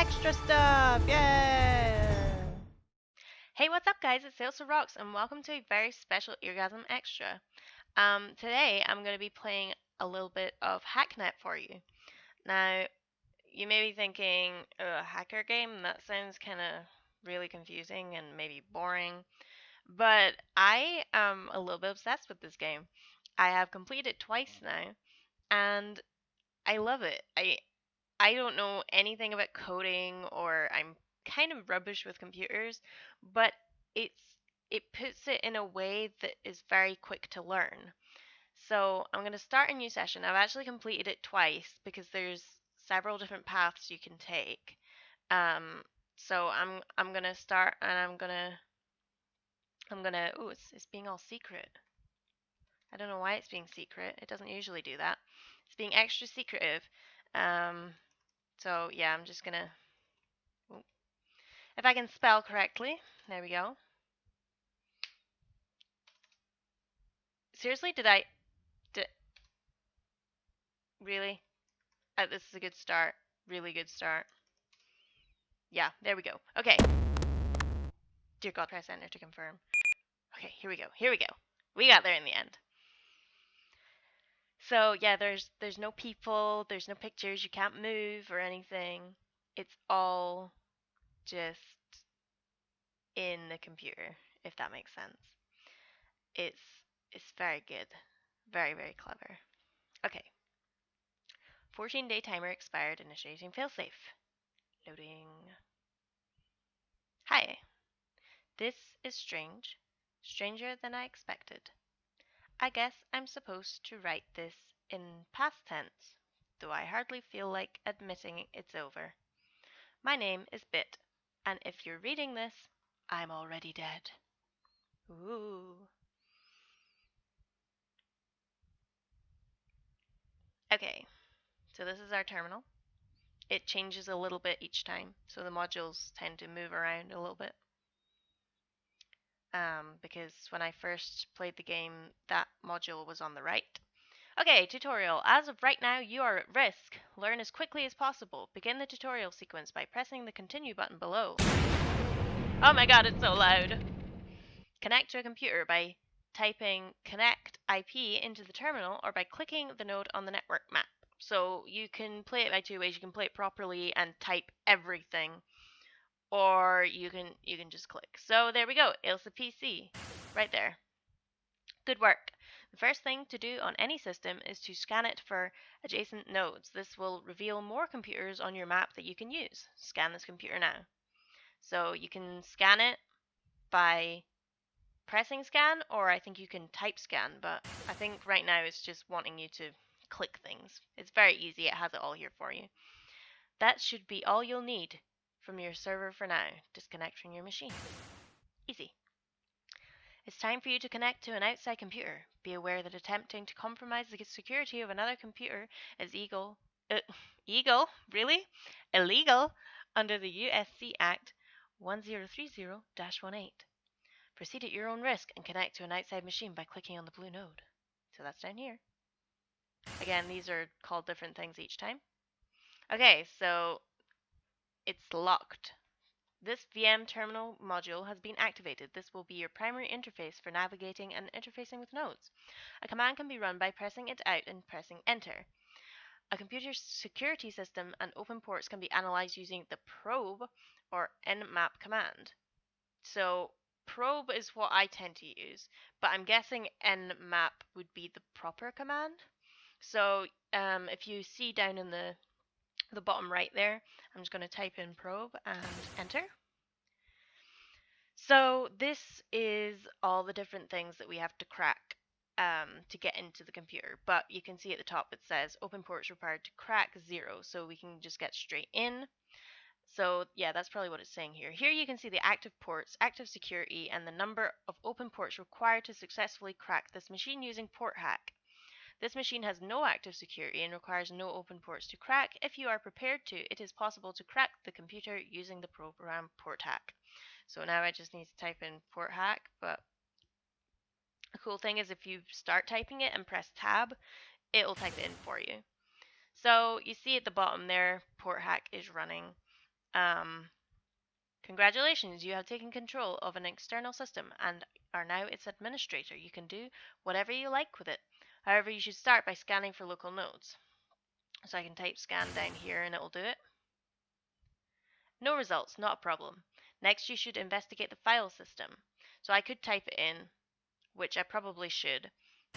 extra stuff! Yay! Hey, what's up, guys? It's ailsarocks, and welcome to a very special Eargasm Extra. Today I'm going to be playing a little bit of HackNet for you. Now, you may be thinking, a hacker game? That sounds kind of really confusing and maybe boring. But I am a little bit obsessed with this game. I have completed it twice now, and I love it. I don't know anything about coding, or I'm kind of rubbish with computers, but it's it puts it in a way that is very quick to learn. So I'm going to start a new session. I've actually completed it twice because there's several different paths you can take. Um, so I'm gonna start, and I'm gonna. Ooh, it's being all secret. I don't know why it's being secret. It doesn't usually do that. It's being extra secretive. Um, so yeah, I'm just gonna. If I can spell correctly, there we go. Seriously, did really? This is a good start. Really good start. Yeah, there we go. Okay. Dear God, press enter to confirm. Okay, here we go. Here we go. We got there in the end. So yeah, there's no people, there's no pictures, you can't move or anything. It's all just in the computer, if that makes sense. It's it's very good. Very, very clever. Okay. 14-day timer expired, initiating failsafe. Loading. Hi. This is strange. Stranger than I expected. I guess I'm supposed to write this in past tense, though I hardly feel like admitting it's over. My name is Bit, and if you're reading this, I'm already dead. Ooh. Okay, so this is our terminal. It changes a little bit each time, so the modules tend to move around a little bit. Because when I first played the game, that module was on the right. Okay, tutorial. As of right now, you are at risk. Learn as quickly as possible. Begin the tutorial sequence by pressing the continue button below. Oh my god, it's so loud. Connect to a computer by typing connect IP into the terminal, or by clicking the node on the network map. So you can play it by two ways. You can play it properly and type everything, or you can just click. So there we go, Ailsa PC, right there. Good work. The first thing to do on any system is to scan it for adjacent nodes. This will reveal more computers on your map that you can use. Scan this computer now. So you can scan it by pressing scan, or I think you can type scan, but I think right now it's just wanting you to click things. It's very easy. It has it all here for you. That should be all you'll need from your server for now. Disconnect from your machine. Easy. It's time for you to connect to an outside computer. Be aware that attempting to compromise the security of another computer is really? Illegal under the USC Act 1030-18. Proceed at your own risk and connect to an outside machine by clicking on the blue node. So that's down here. Again, these are called different things each time. Okay, so it's locked. This VM terminal module has been activated. This will be your primary interface for navigating and interfacing with nodes. A command can be run by pressing it out and pressing enter. A computer's security system and open ports can be analyzed using the probe or nmap command. So probe is what I tend to use, but I'm guessing nmap would be the proper command. So if you see down in the bottom right there, I'm just going to type in probe and enter. So this is all the different things that we have to crack to get into the computer. But you can see at the top it says open ports required to crack 0, so we can just get straight in. So yeah, that's probably what it's saying here. Here you can see the active ports, active security, and the number of open ports required to successfully crack this machine using port hack. This machine has no active security and requires no open ports to crack. If you are prepared to, it is possible to crack the computer using the program port hack. So now I just need to type in port hack, but the cool thing is if you start typing it and press tab, it will type it in for you. So you see at the bottom there, port hack is running. Congratulations, you have taken control of an external system and are now its administrator. You can do whatever you like with it. However, you should start by scanning for local nodes. So I can type scan down here and it will do it. No results, not a problem. Next, you should investigate the file system. So I could type it in, which I probably should,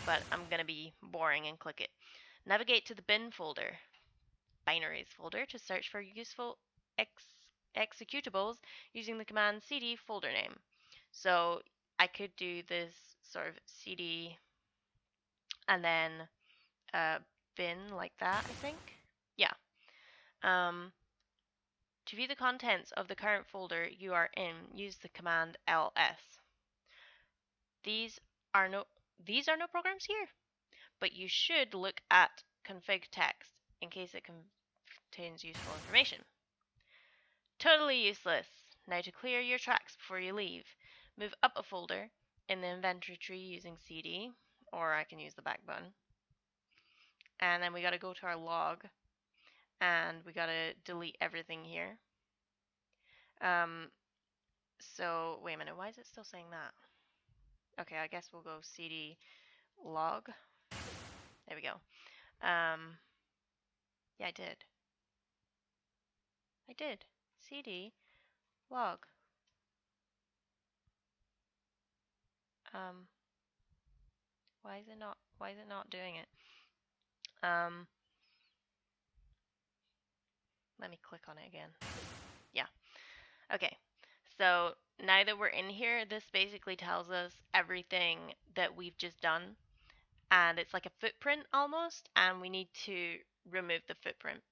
but I'm going to be boring and click it. Navigate to the bin folder, binaries folder, to search for useful executables using the command cd folder name. So I could do this sort of cd and then bin like that, I think. Yeah. To view the contents of the current folder you are in, use the command ls. These are no programs here, but you should look at config text in case it contains useful information. Totally useless. Now to clear your tracks before you leave, move up a folder in the inventory tree using cd, or I can use the back button. And then we got to go to our log, and we got to delete everything here. So wait a minute, why is it still saying that? Okay, I guess we'll go cd log. There we go. Yeah, I did. cd log. Why is it not doing it? Let me click on it again. Yeah. Okay. So now that we're in here, this basically tells us everything that we've just done. And it's like a footprint almost, and we need to remove the footprint.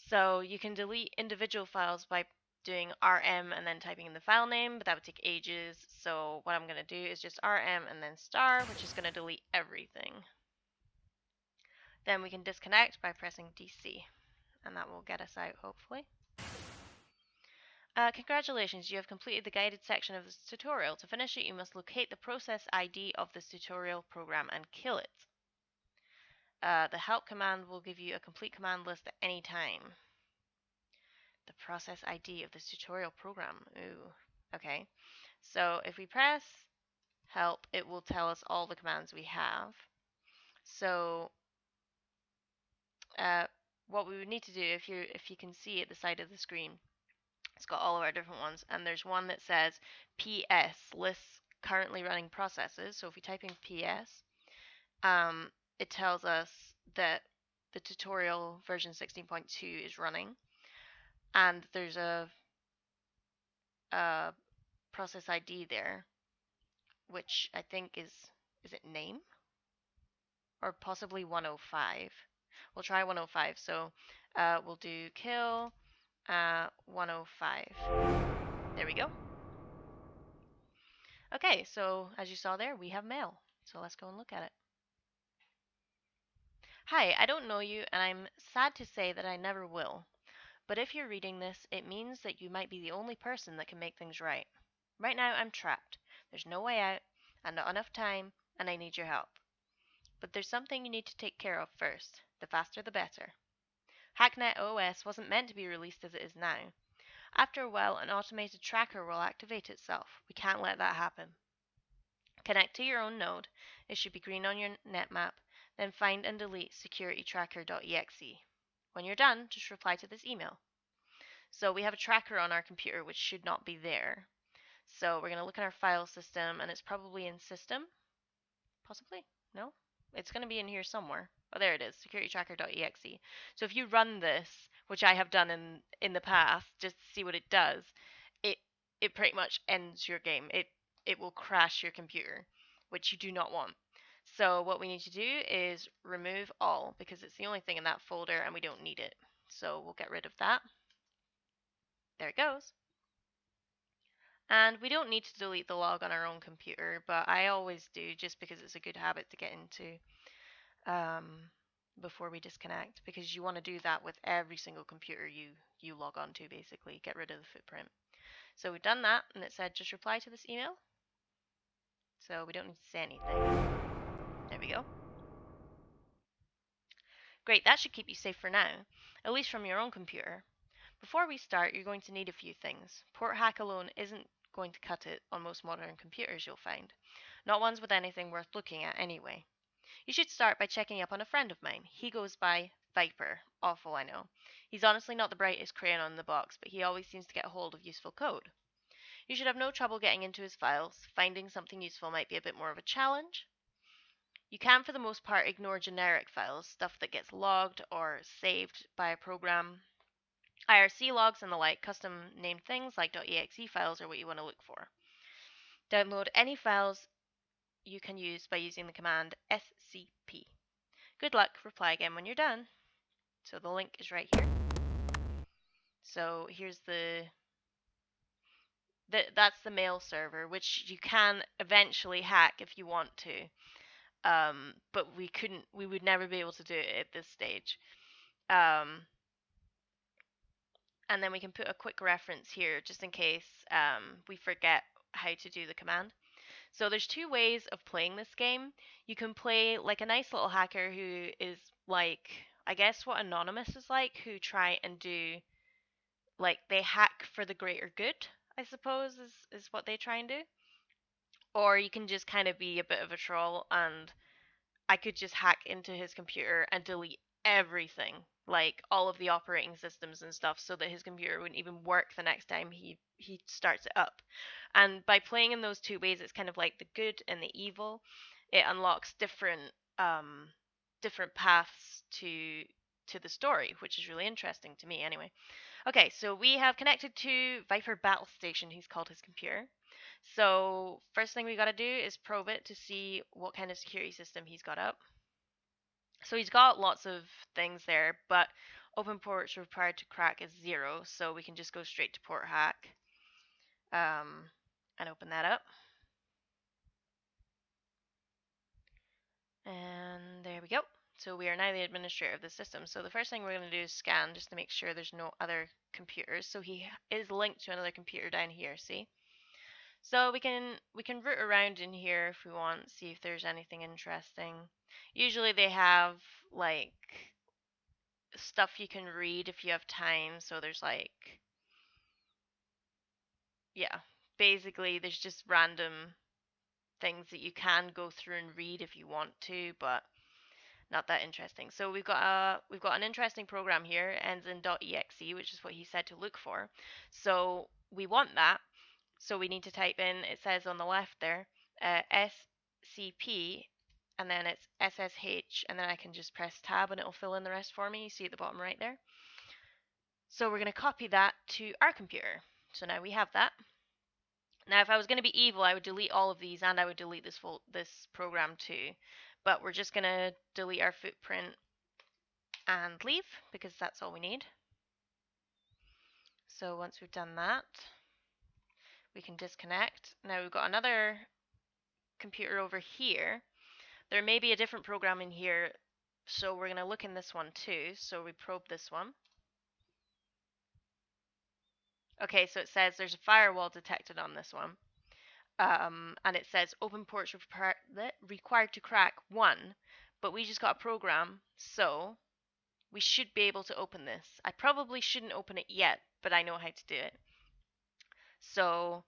So you can delete individual files by doing rm and then typing in the file name, but that would take ages. So what I'm going to do is just rm and then star, which is going to delete everything. Then we can disconnect by pressing DC, and that will get us out, hopefully. Congratulations, you have completed the guided section of this tutorial. To finish it, you must locate the process ID of this tutorial program and kill it. The help command will give you a complete command list at any time. The process ID of this tutorial program. Ooh, okay. So if we press help, it will tell us all the commands we have. So what we would need to do, if you can see at the side of the screen, it's got all of our different ones, and there's one that says PS, lists currently running processes. So if we type in PS, it tells us that the tutorial version 16.2 is running, and there's a process ID there, which I think is it name? Or possibly 105. We'll try 105. So we'll do kill 105. There we go. Okay, so as you saw there, we have mail. So let's go and look at it. Hi, I don't know you, and I'm sad to say that I never will. But if you're reading this, it means that you might be the only person that can make things right. Right now, I'm trapped. There's no way out, and not enough time, and I need your help. But there's something you need to take care of first. The faster the better. HackNet OS wasn't meant to be released as it is now. After a while, an automated tracker will activate itself. We can't let that happen. Connect to your own node. It should be green on your netmap. Then find and delete securitytracker.exe. When you're done, just reply to this email. So we have a tracker on our computer which should not be there. So we're going to look at our file system, and it's probably in system. Possibly? No? It's going to be in here somewhere. Oh, there it is, securitytracker.exe. So if you run this, which I have done in the past, just to see what it does, it pretty much ends your game. It will crash your computer, which you do not want. So what we need to do is remove all, because it's the only thing in that folder and we don't need it. So we'll get rid of that. There it goes. And we don't need to delete the log on our own computer, but I always do just because it's a good habit to get into before we disconnect, because you want to do that with every single computer you log on to, basically. Get rid of the footprint. So we've done that, and it said just reply to this email. So we don't need to say anything. There we go. Great, that should keep you safe for now, at least from your own computer. before we start, you're going to need a few things. Port hack alone isn't going to cut it on most modern computers, you'll find. Not ones with anything worth looking at anyway. You should start by checking up on a friend of mine. He goes by Viper. Awful, I know. He's honestly not the brightest crayon on the box, but he always seems to get a hold of useful code. You should have no trouble getting into his files. Finding something useful might be a bit more of a challenge. You can, for the most part, ignore generic files, stuff that gets logged or saved by a program. IRC logs and the like, custom named things like .exe files are what you want to look for. Download any files you can use by using the command scp. Good luck, reply again when you're done. So the link is right here. So here's that's the mail server, which you can eventually hack if you want to. But we would never be able to do it at this stage. And then we can put a quick reference here just in case we forget how to do the command. So there's two ways of playing this game. You can play like a nice little hacker who is like, I guess what Anonymous is like, who try and do, like, they hack for the greater good, I suppose is what they try and do. Or you can just kind of be a bit of a troll, and I could just hack into his computer and delete everything, like all of the operating systems and stuff, so that his computer wouldn't even work the next time he starts it up. And by playing in those two ways, it's kind of like the good and the evil. It unlocks different paths to the story, which is really interesting to me anyway. Okay, so we have connected to Viper Battle Station, he's called his computer. So first thing we got to do is probe it to see what kind of security system he's got up. So he's got lots of things there, but open ports required to crack is 0, so we can just go straight to port hack and open that up. And there we go. So we are now the administrator of the system. So the first thing we're going to do is scan just to make sure there's no other computers. So he is linked to another computer down here, see? So we can root around in here if we want, see if there's anything interesting. Usually they have like stuff you can read if you have time. So there's like, yeah, basically there's just random things that you can go through and read if you want to, but not that interesting. So we've got an interesting program here, ends in .exe, which is what he said to look for. So we want that. So we need to type in, it says on the left there, SCP, and then it's SSH, and then I can just press tab and it'll fill in the rest for me. You see at the bottom right there. So we're going to copy that to our computer. So now we have that. Now if I was going to be evil, I would delete all of these, and I would delete this program too. But we're just going to delete our footprint and leave, because that's all we need. So once we've done that, we can disconnect. Now we've got another computer over here. There may be a different program in here, so we're going to look in this one too. So we probe this one. Okay, so it says there's a firewall detected on this one. And it says open ports required to crack 1, but we just got a program, so we should be able to open this. I probably shouldn't open it yet, but I know how to do it. So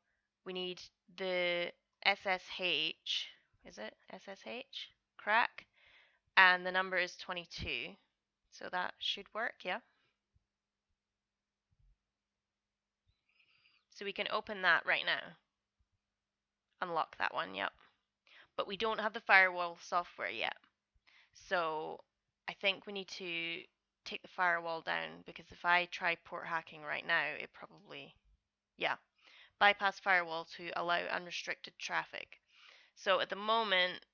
we need the SSH, is it? SSH? Crack. And the number is 22. So that should work, yeah? So we can open that right now. Unlock that one, yep. But we don't have the firewall software yet. So I think we need to take the firewall down, because if I try port hacking right now, it probably, yeah, bypass firewall to allow unrestricted traffic. So at the moment,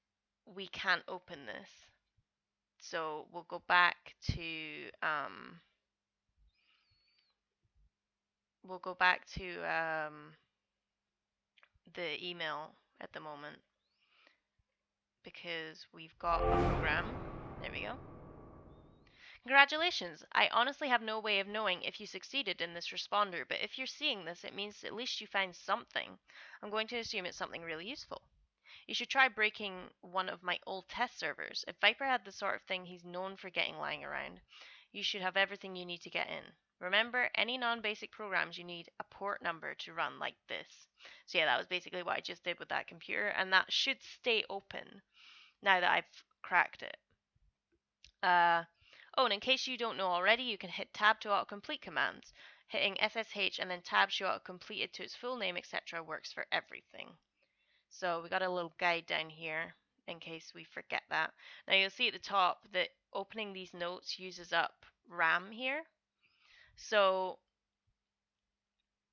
we can't open this. So we'll go back to the email at the moment, because we've got a program. There we go. Congratulations! I honestly have no way of knowing if you succeeded in this responder, but if you're seeing this, it means at least you found something. I'm going to assume it's something really useful. You should try breaking one of my old test servers. If Viper had the sort of thing he's known for getting lying around, you should have everything you need to get in. Remember, any non-basic programs, you need a port number to run like this. So yeah, that was basically what I just did with that computer, and that should stay open now that I've cracked it. Oh, and in case you don't know already, you can hit tab to autocomplete commands. Hitting SSH and then tab to autocomplete it to its full name, etc. works for everything. So we got a little guide down here in case we forget that. Now you'll see at the top that opening these notes uses up RAM here. So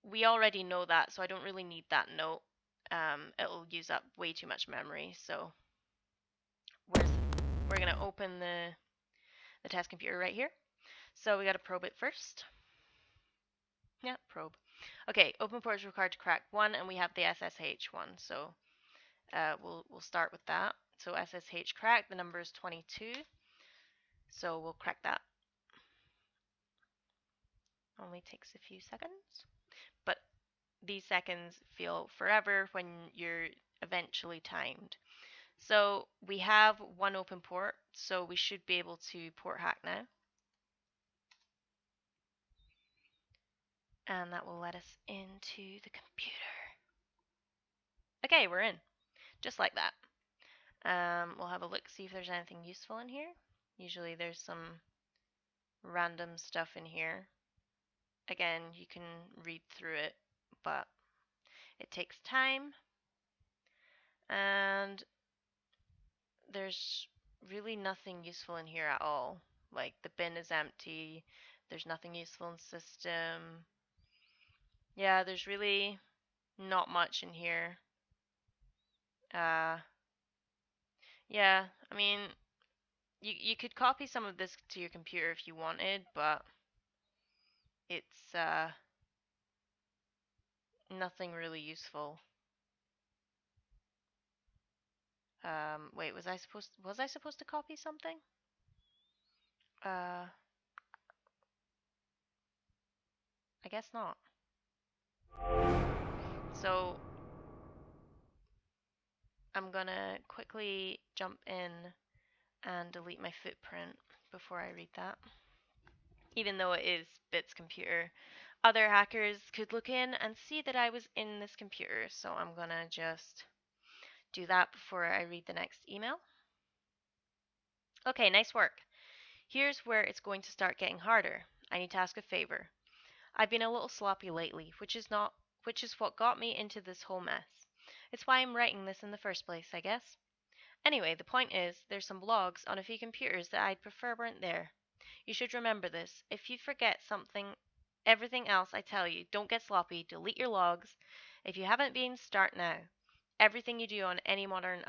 we already know that, so I don't really need that note. It'll use up way too much memory. So we're gonna open the test computer right here. So we gotta probe it first. Yeah, probe. Okay, open port is required to crack 1, and we have the SSH one. So we'll start with that. So SSH crack, the number is 22. So we'll crack that. Only takes a few seconds, but these seconds feel forever when you're eventually timed. So we have one open port, so we should be able to port hack now. And that will let us into the computer. Okay, we're in. Just like that. We'll have a look, see if there's anything useful in here. Usually there's some random stuff in here. Again, you can read through it, but it takes time. And there's really nothing useful in here at all. Like, the bin is empty. There's nothing useful in the system. Yeah, there's really not much in here. Yeah, I mean, you could copy some of this to your computer if you wanted, but it's nothing really useful. Wait, was I supposed to copy something? I guess not. So I'm gonna quickly jump in and delete my footprint before I read that. Even though it is Bit's computer, other hackers could look in and see that I was in this computer, so I'm gonna just do that before I read the next email. Okay, nice work. Here's where it's going to start getting harder. I need to ask a favor. I've been a little sloppy lately, which is what got me into this whole mess. It's why I'm writing this in the first place, I guess. Anyway, the point is, there's some logs on a few computers that I'd prefer weren't there. You should remember this. If you forget something, everything else I tell you, don't get sloppy, delete your logs. If you haven't been, start now. Everything you do on any modern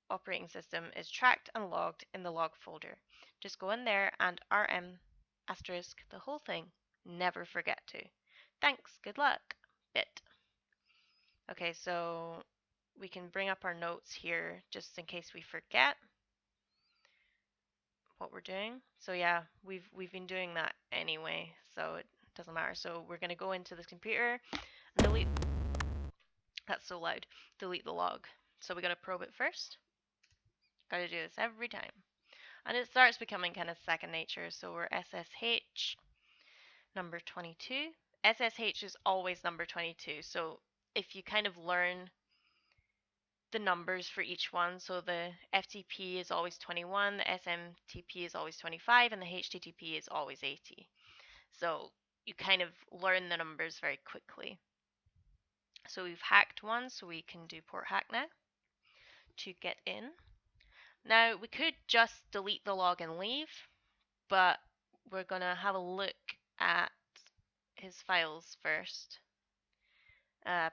operating system is tracked and logged in the log folder. Just go in there and rm asterisk the whole thing. Never forget to. Thanks, good luck. Bit. Okay, so we can bring up our notes here just in case we forget what we're doing. So yeah, we've been doing that anyway, so it doesn't matter. So we're gonna go into this computer and delete. That's so loud. Delete the log. So we gotta probe it first. Gotta do this every time, and it starts becoming kind of second nature. So we're SSH number 22. SSH is always number 22. So if you kind of learn the numbers for each one. So the FTP is always 21, the SMTP is always 25, and the HTTP is always 80. So you kind of learn the numbers very quickly. So we've hacked one, so we can do port hack now to get in. Now we could just delete the log and leave, but we're gonna have a look at his files first.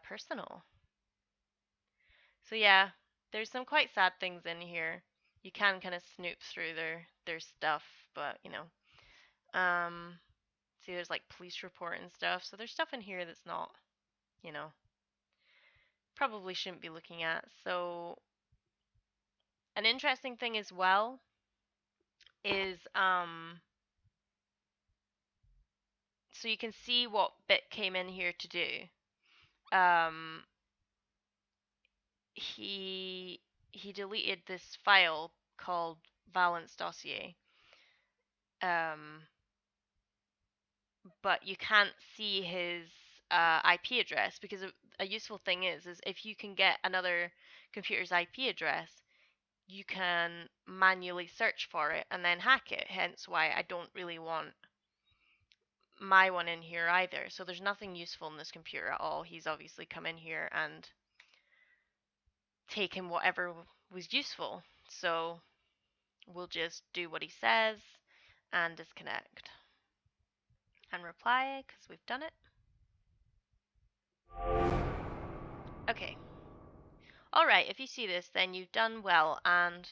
Personal. So yeah, there's some quite sad things in here. You can kind of snoop through their stuff, but you know, see there's like police report and stuff. So there's stuff in here that's not, you know, probably shouldn't be looking at. So an interesting thing as well is so you can see what Bit came in here to do. Um, he deleted this file called Valence Dossier. Um, but you can't see his IP address, because a useful thing is if you can get another computer's IP address, you can manually search for it and then hack it. Hence why I don't really want my one in here either. So there's nothing useful in this computer at all. He's obviously come in here and taken whatever was useful. So we'll just do what he says and disconnect and reply because we've done it. Okay. Alright, if you see this, then you've done well, and,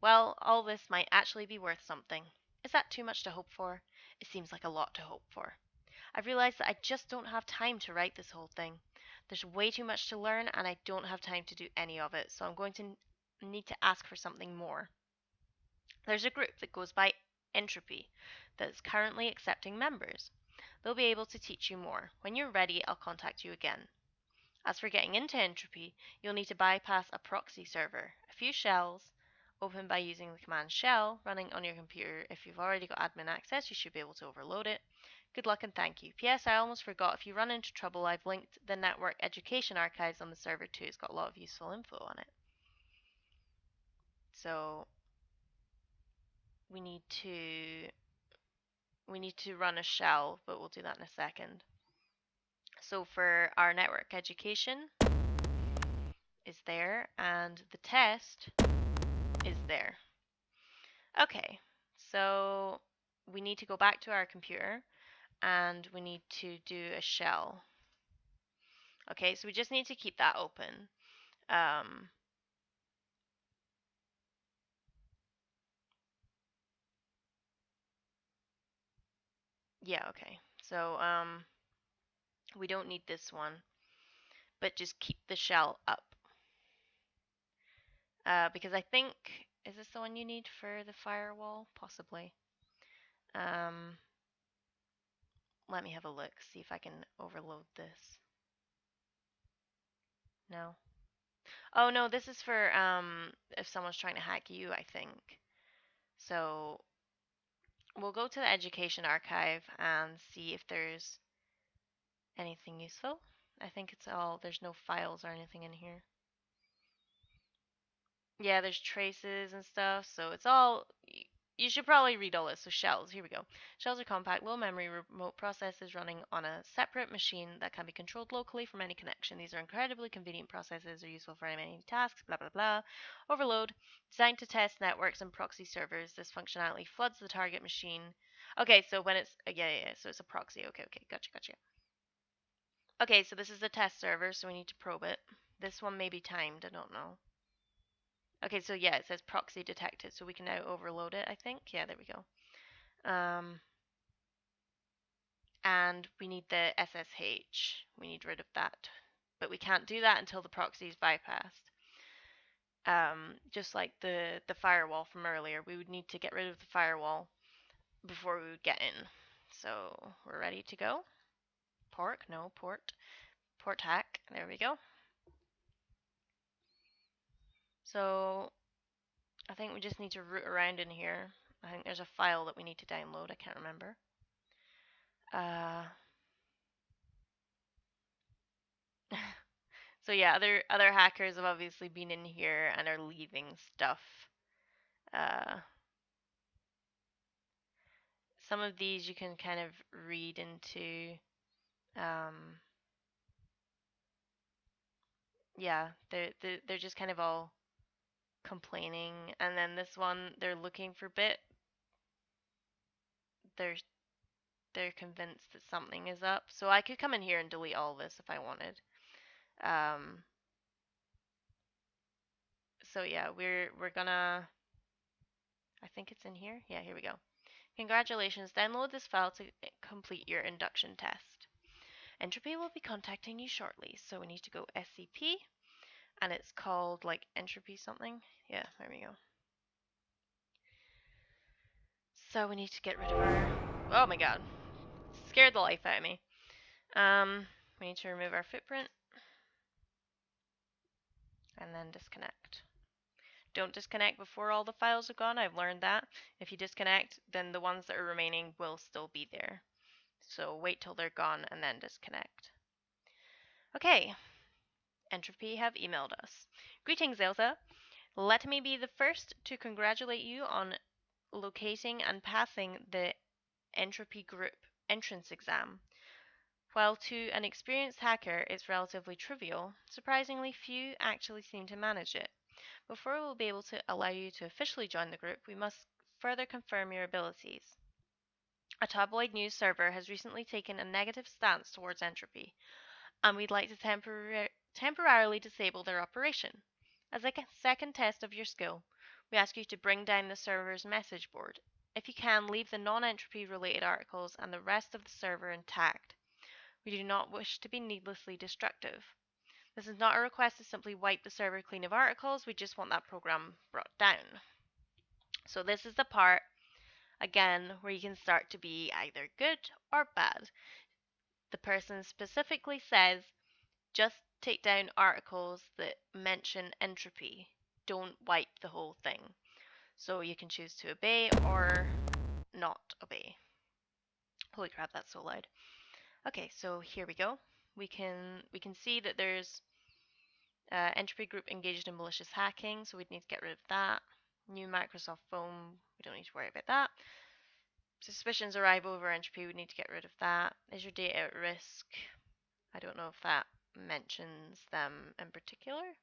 well, all this might actually be worth something. Is that too much to hope for? It seems like a lot to hope for. I've realized that I just don't have time to write this whole thing. There's way too much to learn, and I don't have time to do any of it, so I'm going to need to ask for something more. There's a group that goes by Entropy that is currently accepting members. They'll be able to teach you more. When you're ready, I'll contact you again. As for getting into Entropy, you'll need to bypass a proxy server, a few shells, open by using the command shell running on your computer. If you've already got admin access, you should be able to overload it. Good luck and thank you. P.S. I almost forgot, if you run into trouble, I've linked the network education archives on the server too. It's got a lot of useful info on it. So we need to run a shell, but we'll do that in a second. So for our network education is there, and the test is there. Okay, so we need to go back to our computer and we need to do a shell. Okay, so we just need to keep that open. Yeah, okay. So we don't need this one, but just keep the shell up. Because I think, is this the one you need for the firewall? Possibly. Let me have a look, see if I can overload this. No. Oh no, this is for if someone's trying to hack you, I think. So we'll go to the education archive and see if there's anything useful. I think it's all, there's no files or anything in here. Yeah, there's traces and stuff, so it's all, you should probably read all this. So shells, here we go. Shells are compact, low memory remote processes running on a separate machine that can be controlled locally from any connection. These are incredibly convenient processes, are useful for many tasks, blah blah blah. Overload, designed to test networks and proxy servers. This functionality floods the target machine. Okay, so when it's, yeah, so it's a proxy. Okay, gotcha. Okay, so this is the test server, so we need to probe it. This one may be timed, I don't know. Okay, so yeah, it says proxy detected, so we can now overload it, I think. Yeah, there we go. And we need the SSH. We need rid of that. But we can't do that until the proxy is bypassed. Just like the firewall from earlier, we would need to get rid of the firewall before we would get in. So we're ready to go. Port hack. There we go. So I think we just need to root around in here. I think there's a file that we need to download. I can't remember. So yeah, other hackers have obviously been in here and are leaving stuff. Some of these you can kind of read into. Yeah, they're just kind of all complaining, and then this one they're looking for bit. They're they're convinced that something is up. So I could come in here and delete all this if I wanted. So yeah, we're gonna. I think it's in here. Yeah, here we go. Congratulations, download this file to complete your induction test. Entropy will be contacting you shortly, so we need to go SCP, and it's called like Entropy something. Yeah, there we go. So we need to get rid of our, oh my god, scared the life out of me. We need to remove our footprint, and then disconnect. Don't disconnect before all the files are gone, I've learned that. If you disconnect, then the ones that are remaining will still be there. So wait till they're gone and then disconnect. Okay, Entropy have emailed us. Greetings, Ailsa. Let me be the first to congratulate you on locating and passing the Entropy Group entrance exam. While to an experienced hacker it's relatively trivial, surprisingly few actually seem to manage it. Before we'll be able to allow you to officially join the group, we must further confirm your abilities. A tabloid news server has recently taken a negative stance towards Entropy, and we'd like to temporarily disable their operation. As a second test of your skill, we ask you to bring down the server's message board. If you can, leave the non-entropy related articles and the rest of the server intact. We do not wish to be needlessly destructive. This is not a request to simply wipe the server clean of articles, we just want that program brought down. So this is the part, again, where you can start to be either good or bad. The person specifically says, just take down articles that mention entropy. Don't wipe the whole thing. So you can choose to obey or not obey. Holy crap, that's so loud. Okay, so here we go. We can see that there's entropy group engaged in malicious hacking, so we'd need to get rid of that. New Microsoft phone, we don't need to worry about that. Suspicions arrive over entropy, we need to get rid of that. Is your data at risk? I don't know if that mentions them in particular.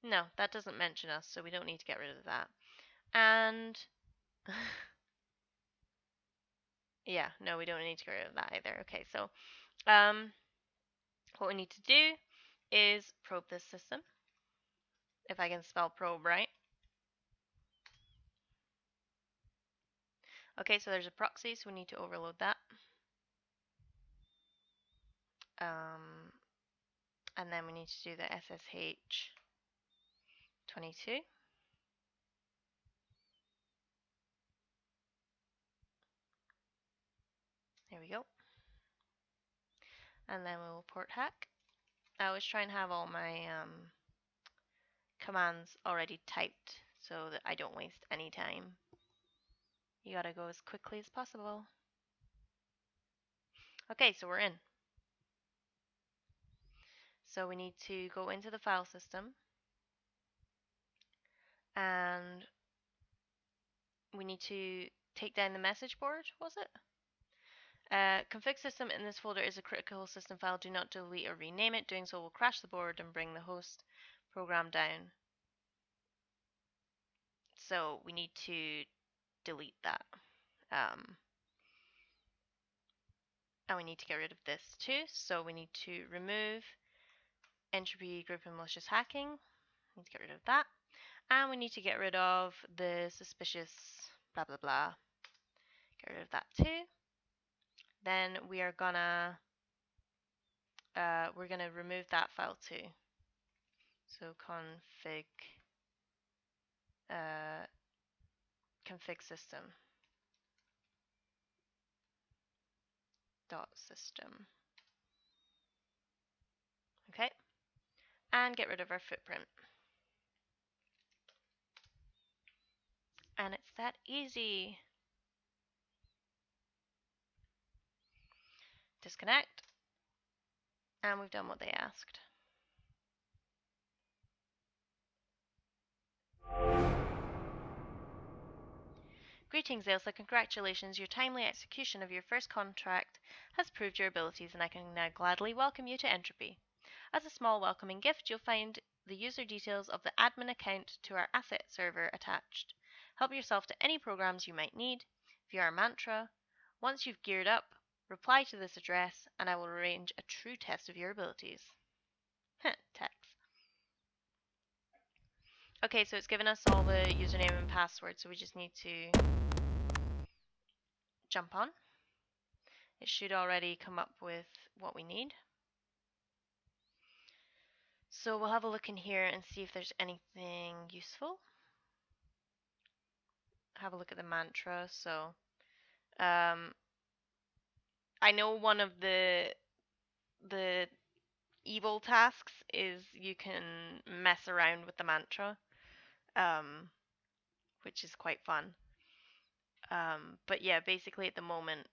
No, that doesn't mention us, so we don't need to get rid of that. And yeah, no, we don't need to get rid of that either. Okay, so what we need to do is probe this system. If I can spell probe right. Okay, so there's a proxy, so we need to overload that. And then we need to do the SSH 22. There we go. And then we will port hack. I always try and have all my commands already typed so that I don't waste any time. You gotta go as quickly as possible. Okay, so we're in. So we need to go into the file system and we need to take down the message board, was it? Config system in this folder is a critical system file. Do not delete or rename it. Doing so will crash the board and bring the host program down. So we need to delete that. And we need to get rid of this too. So we need to remove entropy group and malicious hacking. We need to get rid of that. And we need to get rid of the suspicious blah blah blah. Get rid of that too. Then we are gonna we're gonna remove that file too. So config system dot system. Okay, and get rid of our footprint. And it's that easy. Disconnect, and we've done what they asked. Greetings, Ailsa. Congratulations. Your timely execution of your first contract has proved your abilities, and I can now gladly welcome you to Entropy. As a small welcoming gift, you'll find the user details of the admin account to our asset server attached. Help yourself to any programs you might need via our mantra. Once you've geared up, reply to this address, and I will arrange a true test of your abilities. Text. Okay, so it's given us all the username and password, so we just need to jump on. It should already come up with what we need. So we'll have a look in here and see if there's anything useful. Have a look at the mantra. So I know one of the evil tasks is you can mess around with the mantra, which is quite fun. But yeah, basically at the moment.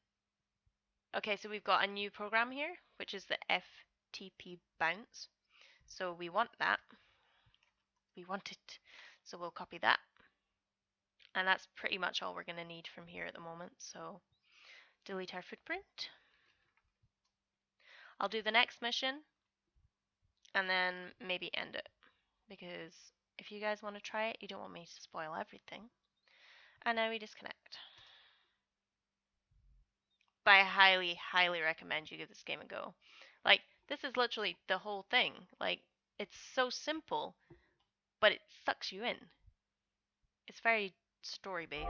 Okay, so we've got a new program here, which is the FTP bounce. So we want that. We want it. So we'll copy that. And that's pretty much all we're going to need from here at the moment. So delete our footprint. I'll do the next mission and then maybe end it. Because if you guys want to try it, you don't want me to spoil everything. And now we disconnect. But I highly, highly recommend you give this game a go. Like, this is literally the whole thing. Like, it's so simple, but it sucks you in. It's very story-based.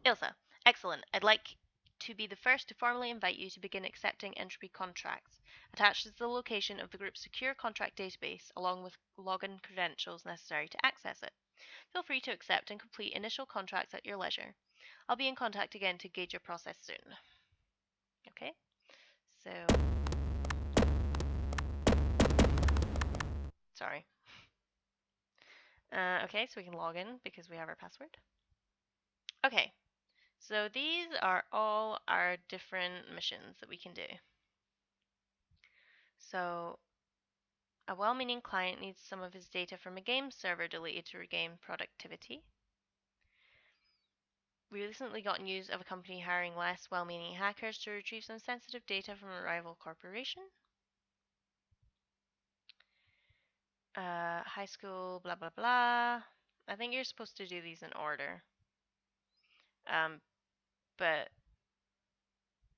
Ailsa, excellent. I'd like to be the first to formally invite you to begin accepting entropy contracts. Attached is the location of the group's secure contract database, along with login credentials necessary to access it. Feel free to accept and complete initial contracts at your leisure. I'll be in contact again to gauge your process soon. Okay, so... Sorry. Okay, so we can log in because we have our password. Okay, so these are all our different missions that we can do. So, a well-meaning client needs some of his data from a game server deleted to regain productivity. We recently got news of a company hiring less well-meaning hackers to retrieve some sensitive data from a rival corporation. High school, blah blah blah. I think you're supposed to do these in order. But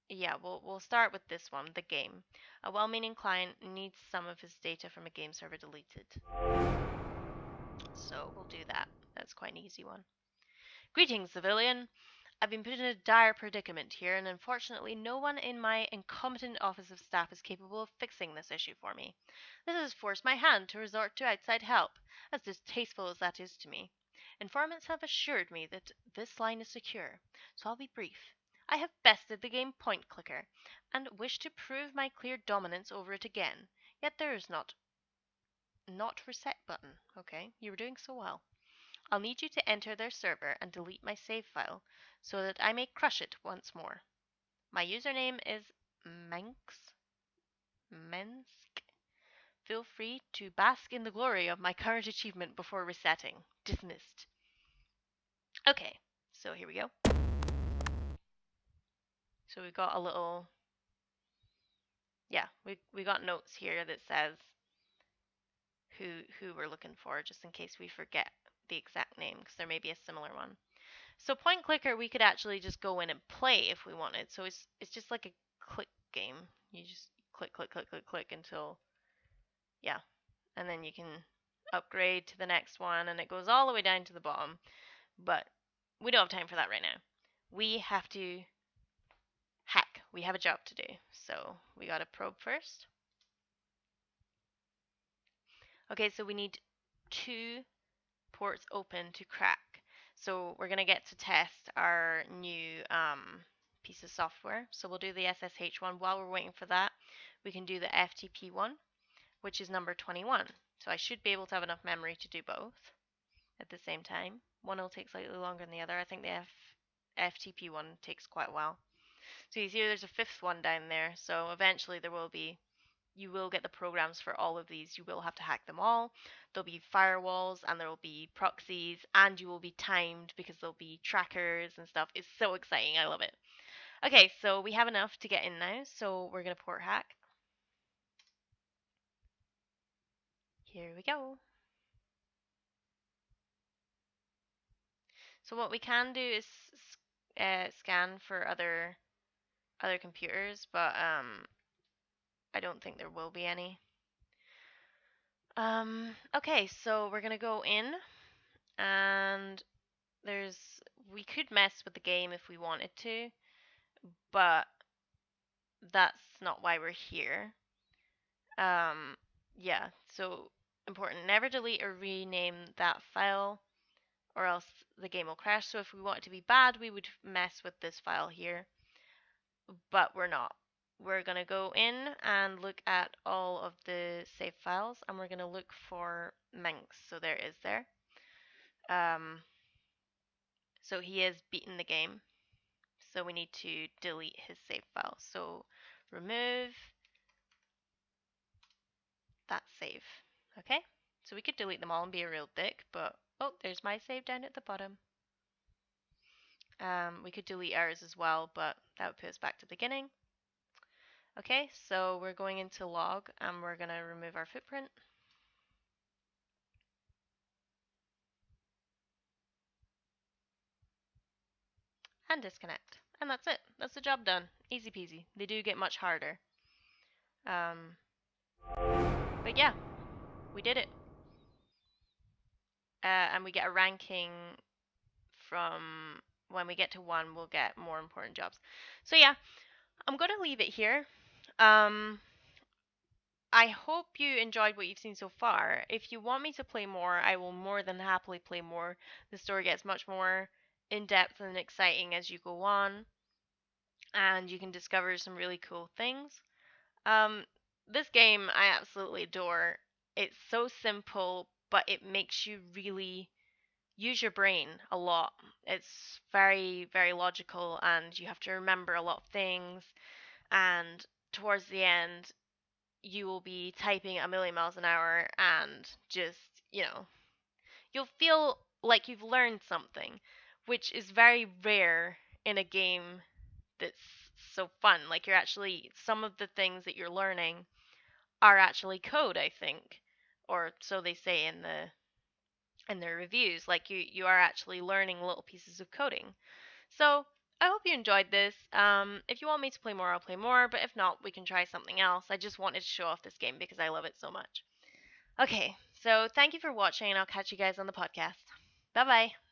yeah, we'll start with this one, the game. A well-meaning client needs some of his data from a game server deleted. So we'll do that. That's quite an easy one. Greetings, civilian. I've been put in a dire predicament here, and unfortunately no one in my incompetent office of staff is capable of fixing this issue for me. This has forced my hand to resort to outside help, as distasteful as that is to me. Informants have assured me that this line is secure, so I'll be brief. I have bested the game point clicker, and wish to prove my clear dominance over it again. Yet there is not reset button. Okay, you were doing so well. I'll need you to enter their server and delete my save file, so that I may crush it once more. My username is Mensk. Feel free to bask in the glory of my current achievement before resetting. Dismissed. Okay, so here we go. So we've got a little... Yeah, we got notes here that says who we're looking for, just in case we forget the exact name, because there may be a similar one. So point clicker, we could actually just go in and play if we wanted. So it's just like a click game. You just click, click, click, click, click until, yeah. And then you can upgrade to the next one, and it goes all the way down to the bottom. But we don't have time for that right now. We have to hack. We have a job to do. So we got to probe first. Okay, so we need 2 ports open to crack. So we're going to get to test our new piece of software. So we'll do the SSH one. While we're waiting for that, we can do the FTP one, which is number 21. So I should be able to have enough memory to do both at the same time. One will take slightly longer than the other. I think the FTP one takes quite a while. So you see there's a 5th one down there. So eventually you will get the programs for all of these. You will have to hack them all. There'll be firewalls and there will be proxies, and you will be timed because there'll be trackers and stuff. It's so exciting. I love it. Okay, so we have enough to get in now, so we're going to port hack. Here we go. So what we can do is scan for other computers, but I don't think there will be any. Okay, so we're gonna go in, and we could mess with the game if we wanted to, but that's not why we're here. Yeah, so important. Never delete or rename that file, or else the game will crash. So if we want it to be bad, we would mess with this file here, but we're not. We're going to go in and look at all of the save files, and we're going to look for Manx. So there is there. So he has beaten the game. So we need to delete his save file. So remove that save. Okay? So we could delete them all and be a real dick, but oh, there's my save down at the bottom. We could delete ours as well, but that would put us back to the beginning. Okay, so we're going into log and we're going to remove our footprint. And disconnect. And that's it. That's the job done. Easy peasy. They do get much harder. But yeah, we did it. And we get a ranking from when we get to 1, we'll get more important jobs. So yeah, I'm going to leave it here. I hope you enjoyed what you've seen so far. If you want me to play more, I will more than happily play more. The story gets much more in-depth and exciting as you go on, and you can discover some really cool things. This game I absolutely adore. It's so simple, but it makes you really use your brain a lot. It's very, very logical, and you have to remember a lot of things. And towards the end, you will be typing a million miles an hour, and just, you'll feel like you've learned something, which is very rare in a game that's so fun. Like, you're actually, some of the things that you're learning are actually code, I think, or so they say in their reviews. Like, you are actually learning little pieces of coding. So I hope you enjoyed this. If you want me to play more, I'll play more, but if not, we can try something else. I just wanted to show off this game because I love it so much. Okay, so thank you for watching, and I'll catch you guys on the podcast. Bye bye.